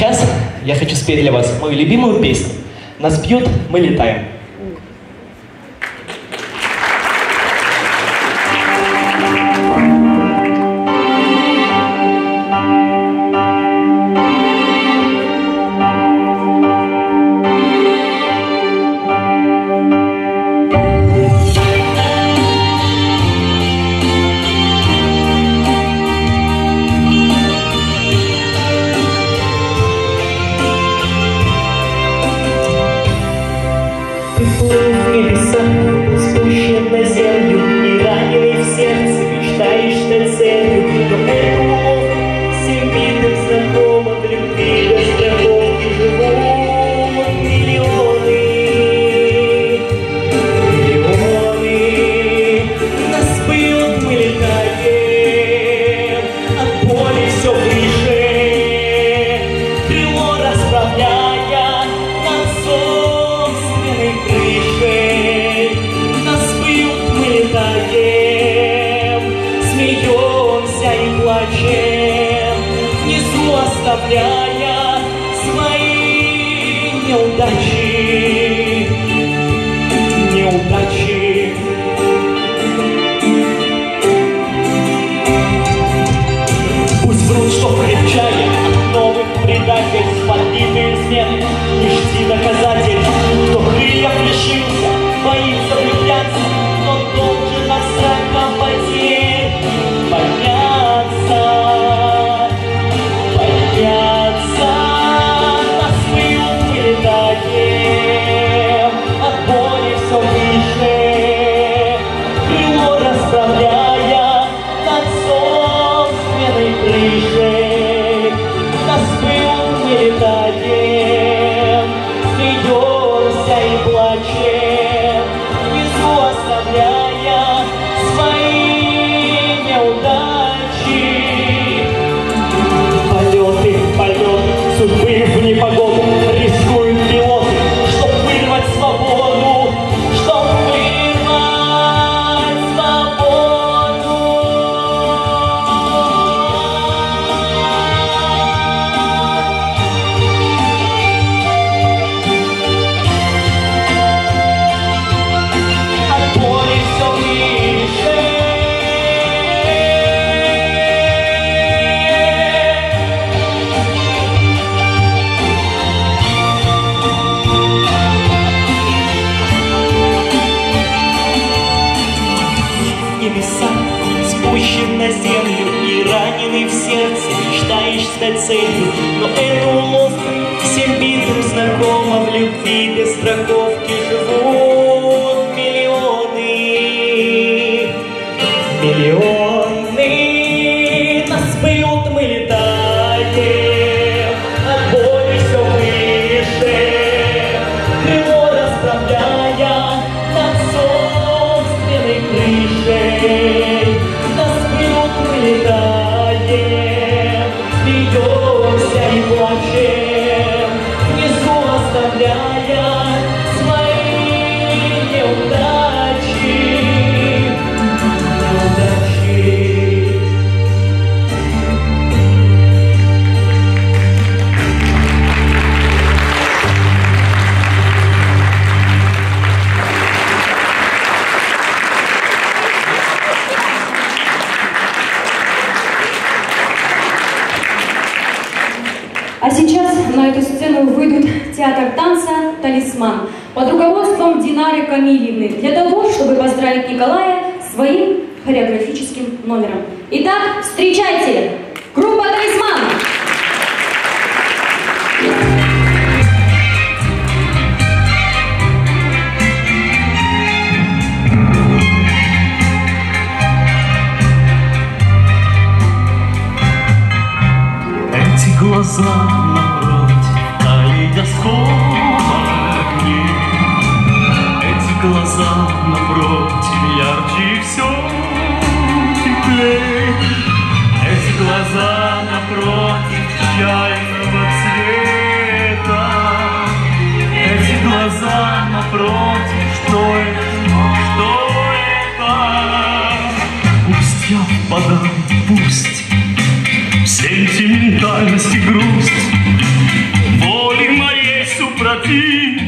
сейчас я хочу спеть для вас мою любимую песню. Нас бьют, мы летаем. Оставляя свои неудачи, неудачи. Пусть врут, что крепчая от новых предательств, подбитые измены, не жди доказательств. Кто крыльев лишился, боится влюбляться, но должен от страха потерь подняться. Целью, но это уловка, всем битым знакома, в любви без страховки живут миллионы, миллионы. Нас бьют, мы летаем, от боли все выше, крыло расправляя над собственной крышей. Нас бьют, мы летаем, смеемся и плачем, внизу оставляя свои неудачи, неудачи. А сейчас на эту сцену выйдут театр танца «Талисман» под руководством Динары Камильевны для того, чтобы поздравить Николая своим хореографическим номером. Итак, встречайте! Группа «Талисман». Глаза напротив калейдоскопа огней. Эти глаза напротив ярче и все теплей. Эти глаза напротив чайного цвета. Эти глаза напротив, что это? Пусть я впадаю, пусть сентиментальность и грусть пути.